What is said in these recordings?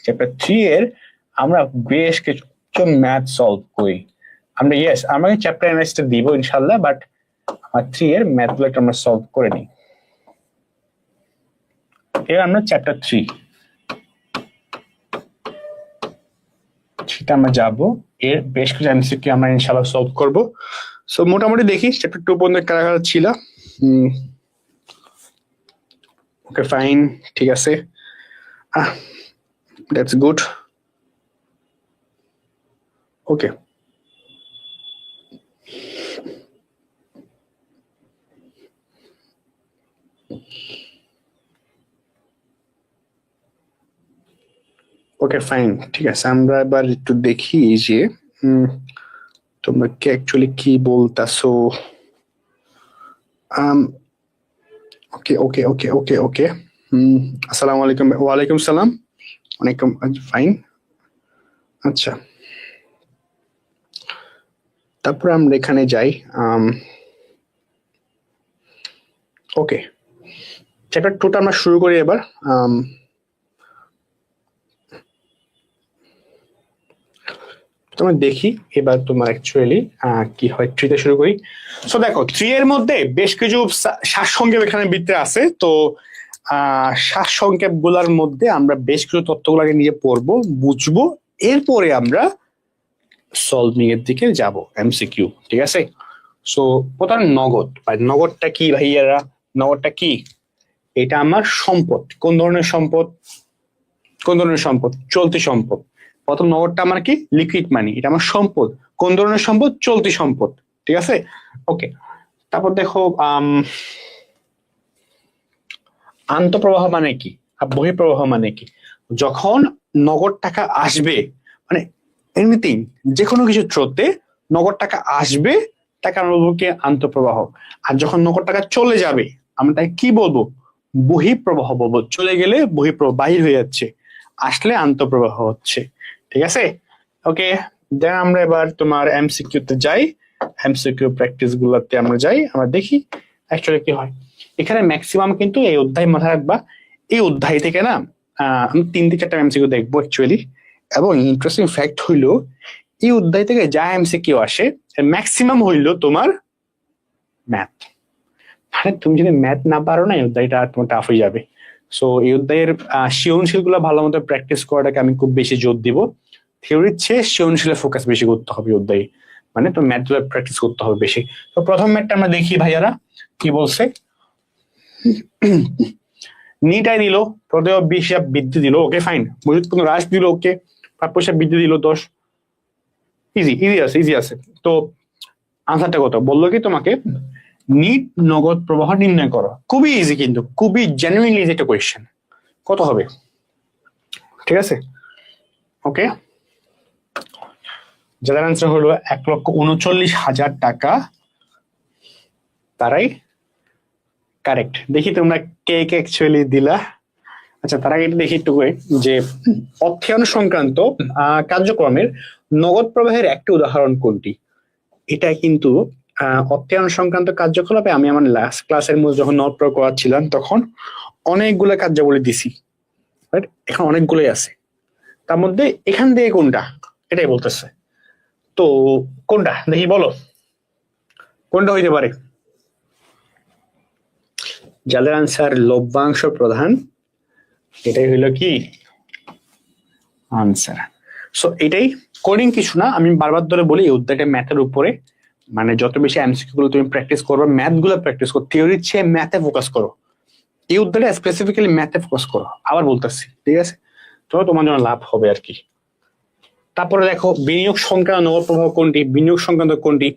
Chapter 3 এর আমরা বেশ কিছু ম্যাথ সলভ করি। আমরা আমরা চ্যাপ্টার অ্যানালাইসিসটা দিব ইনশাআল্লাহ, বাট আমার 3 এর ম্যাথগুলো আমরা সলভ করে নিই। এবার আমরা চ্যাপ্টার 3 সেটা আমরা যাবো, এর বেশ কিছু এমসিকিউ আমরা ইনশাআল্লাহ সলভ করব। সো মোটামুটি দেখি চ্যাপ্টার 2 পর্যন্ত কারা ছিল। ওকে ফাইন, ঠিক আছে, that's good. Okay, okay fine, ঠিক আছে। আমরা এবার একটু দেখি যে তোমরা কি অ্যাকচুয়ালি কি বলতাছো। ওকে ওকে ওকে ওকে ওকে আসসালামু আলাইকুম। ওয়ালাইকুম সালাম। অনেকম ফাইন। আচ্ছা, তারপর আমরা এখানে যাই। ওকে, চ্যাপ্টার 2টা আমরা শুরু করি এবার। তোমার দেখি এবার তোমার অ্যাকচুয়ালি কি হয়। 3 তে শুরু করি। সো দেখো 3 এর মধ্যে বেশ কিছু সারসংক্ষেপ এখানে ভিতরে আছে। তো সারসংক্ষেপ গুলার মধ্যে আমরা বেশ কিছু তথ্যগুলোকে নিয়ে পড়বো, বুঝবো, এরপরে আমরা সলভিং এর দিকে যাব, এমসিকিউ, ঠিক আছে। সো প্রথম নগদ। নগদটা কি ভাইয়ারা? নগদটা কি? এটা আমার সম্পদ। কোন ধরনের সম্পদ? কোন ধরনের সম্পদ? চলতি সম্পদ। প্রথম নগদটা আমার কি? Liquid money. এটা আমার সম্পদ। কোন ধরনের সম্পদ? চলতি সম্পদ, ঠিক আছে। ওকে, তারপর দেখো আন্তঃপ্রবাহ মানে কি আর বহিঃপ্রবাহ মানে কি। যখন নগদ টাকা আসবে, মানে এনিথিং, যে কোনো কিছু থ্রোতে নগদ টাকা আসবে, টাকা বলবো আন্তঃপ্রবাহ। আর যখন নগদ টাকা চলে যাবে আমরা তাকে কি বলবো? বহিঃপ্রবাহ বলবো। চলে গেলে বহিঃপ্রবাহ, বাহির হয়ে যাচ্ছে, আসলে আন্তঃপ্রবাহ হচ্ছে, ঠিক আছে। ওকে, দেন আমরা এবার তোমার এমসিকিউ তে যাই। এমসিকিউ প্র্যাকটিস গুলাতে আমরা যাই, আমরা দেখি অ্যাকচুয়ালি কি হয়। এখানে ম্যাক্সিমাম কিন্তু এই অধ্যায় মাথায় রাখবা, এই অধ্যায় থেকে না আমি 3 থেকে 4টা এমসিকিউ দেখবো অ্যাকচুয়ালি। এবং ইন্টারেস্টিং ফ্যাক্ট হইলো এই অধ্যায় থেকে যা এমসিকিউ আসে ম্যাক্সিমাম হইলো তোমার ম্যাথ। মানে তুমি যদি ম্যাথ না পারো না, এই অধ্যায়টা তোমার টাফ হয়ে যাবে। সো এই অধ্যায়ের সৃজনশীল গুলো ভালো মতো প্র্যাকটিস করাটাকে আমি খুব বেশি জোর দিব। থিওরির চেয়ে সৃজনশীলের ফোকাস বেশি করতে হবে অধ্যায়ে, মানে তো ম্যাথ গুলো প্র্যাকটিস করতে হবে বেশি। তো প্রথম ম্যাথটা আমরা দেখি ভাইয়ারা কি বলছে। নিটাই দিল, প্রদেয় হিসাব বৃদ্ধি দিল, ওকে ফাইন। মজুদ পণ্য হ্রাস দিল, ওকে। প্রাপ্য হিসাব বৃদ্ধি দিল 10। ইজি ইজি আছে, ইজি আছে। তো আনসারটা কত বললো কি তোমাকে? নিট নগদ প্রবাহ নির্ণয় করো। খুবই ইজি, কিন্তু খুবই জেনুইনলি ইজি একটা কোয়েশ্চেন। কত হবে? ঠিক আছে, ওকে। যাদের আনসার হলো 1,39,000 টাকা, তারাই কারেক্ট। দেখি তোমরা কে কে অ্যাকচুয়ালি দিলা। আচ্ছা, তার আগে দেখি একটু যে অর্থায়ন সংক্রান্ত কার্যক্রমের নগদ প্রবাহের একটি উদাহরণ কোনটি। এটা কিন্তু অর্থায়ন সংক্রান্ত কার্যকলাপে আমি আমার লাস্ট ক্লাসের মধ্যে যখন নোট প্রয়োগ করাচ্ছিলাম তখন অনেকগুলো কার্যাবলী দিছি, এখন অনেকগুলোই আছে। তার মধ্যে এখান থেকে কোনটা, এটাই বলতেছে। তো কোনটা দেখি বলো, কোনটা হইতে পারে? যাদের আনসার লভ্যাংশ প্রধান, এটাই হইলো কি আনসার। সো এটাই, কোডিং কিছু না। আমি বারবার ধরে বলি এই অধ্যায়টা ম্যাথের উপরে, মানে যত বেশি এমসিকিউ গুলো তুমি প্র্যাকটিস করবে, ম্যাথ গুলো প্র্যাকটিস করো, থিওরির চেয়ে ম্যাথে ফোকাস করো। এই অধ্যায়টা স্পেসিফিক্যালি ম্যাথে ফোকাস করো, আবার বলতেছি, ঠিক আছে। তো তোমার জন্য লাভ হবে আর কি। তারপরে দেখো বিনিয়োগ সংক্রান্ত নগদ প্রবাহ কোনটি, বিনিয়োগ সংক্রান্ত কোনটি।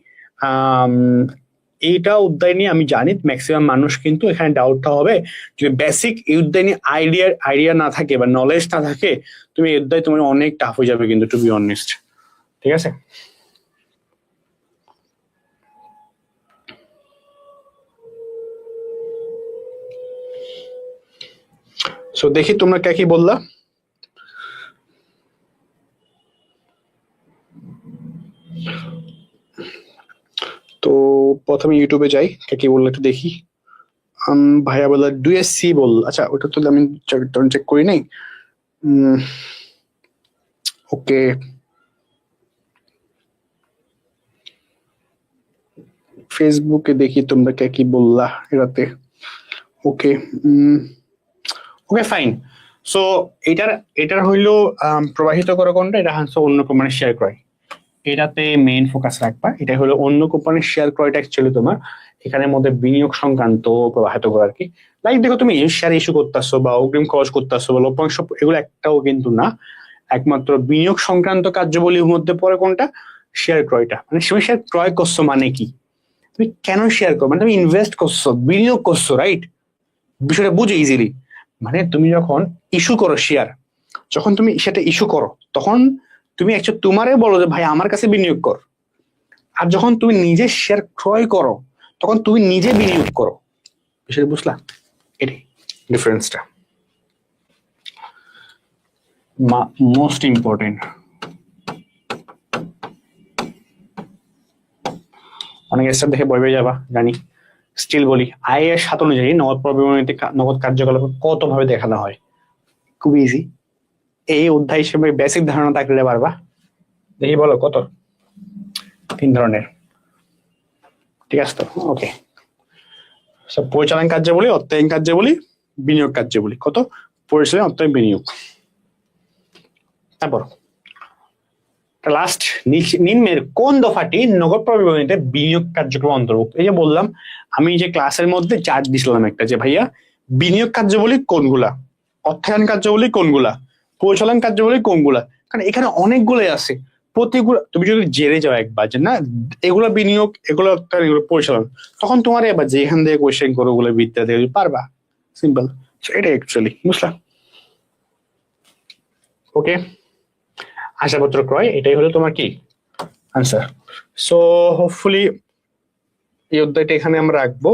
এইটা অধ্যায় নিয়ে আমি জানি ম্যাক্সিমাম মানুষ কিন্তু এখানে ডাউটটা হবে, যদি বেসিক এই অধ্যায় নিয়ে আইডিয়া না থাকে বা নলেজ না থাকে, তুমি এই অধ্যায় তোমার অনেক টাফ হয়ে যাবে কিন্তু, টু বি অনেস্ট, ঠিক আছে। সো দেখি তোমরা কে কি বললা। তো প্রথমে ইউটিউবে যাই, কে কি বললো একটু দেখি। ভাইয়া বললো 2SC বল। আচ্ছা, ওটা তো আমি চেক করি নাই। ওকে, ফেসবুকে দেখি তোমরা কে কি বললা এটাতে। ওকে, ওকে ফাইন। সো এটার হইলো প্রবাহিত করো কোনটা, এটা হচ্ছে অন্য কোম্পানির শেয়ার ক্রয়, এটাতে মেইন ফোকাস রাখবা। এটা হলো অন্য কোম্পানির শেয়ার ক্রয়টা অ্যাকচুয়ালি তোমার এখানের মধ্যে বিনিয়োগ সংক্রান্ত প্রবাহিত করা আর কি। লাইক দেখো তুমি শেয়ার ইস্যু করতেছো বা অগ্রিম খরচ করতেছো বা লভ্যাংশ, এগুলো একটাও কিন্তু না। একমাত্র বিনিয়োগ সংক্রান্ত কার্যাবলীর মধ্যে পড়ে কোনটা, শেয়ার ক্রয়টা। মানে তুমি শেয়ার ক্রয় করছো মানে কি, তুমি কেন শেয়ার করো, মানে তুমি ইনভেস্ট করছো, বিনিয়োগ করছো, রাইট? বিষয়টা বুঝো ইজিলি। মানে তুমি যখন ইস্যু করো শেয়ার, যখন তুমি সেটা ইস্যু করো তখন তুমি অ্যাকচুয়ালি তোমারে বলো যে ভাই আমার কাছে বিনিয়োগ কর। আর যখন তুমি নিজে শেয়ার ক্রয় করো তখন তুমি নিজে বিনিয়োগ করো। বিষয়টা বুঝলা? এটাই ডিফারেন্সটা, মোস্ট ইম্পর্টেন্ট। অনেকে স্যার দেখে ভয় পেয়ে যাবা জানি, স্টিল বলি আইএর 7 অনুযায়ী নগদ প্রবিবরণীতে নগদ কার্যকলাপ কত ভাবে দেখানো হয়। খুব ইজি, এই অধ্যায় হিসেবে বেসিক ধারণা থাকলে পারবা। দেখি বলো কত, 3 ধরনের, ঠিক আছে তো? ওকে, সব পরিচালন কার্যাবলী, অর্থায়ন কার্যাবলী, বিনিয়োগ কার্যাবলী। কত? পরিচালন, অর্থায়ন, বিনিয়োগ। তারপর লাস্ট, নিম্নের কোন দফাটি নগদ প্রবিবরণীতে বিনিয়োগ কার্যক্রম অন্তর্ভুক্ত? এই যে বললাম আমি যে ক্লাসের মধ্যে চার্ট দিছিলাম একটা, যে ভাইয়া বিনিয়োগ কার্যাবলী কোনগুলা, অর্থায়ন কার্যাবলী কোনগুলা, পরিচালন কার্যাবলী কোনগুলা, কারণ এখানে অনেকগুলোই আছে। প্রতিগুলো তুমি যদি জেনে যাও একবার যে না এগুলো বিনিয়োগ, এগুলো অর্থায়ন, এগুলো পরিচালন, তখন তোমার এবার যেখান থেকে কোয়েশ্চেন করো ওগুলো বিদ্যা থেকে পারবা। সিম্পল, এটা অ্যাকচুয়ালি বুঝলা? ওকে, আসবাবপত্র ক্রয়, এটাই হলো তোমার কি আনসার। সো হোপফুলি এই অধ্যায়টা এখানে আমরা রাখবো।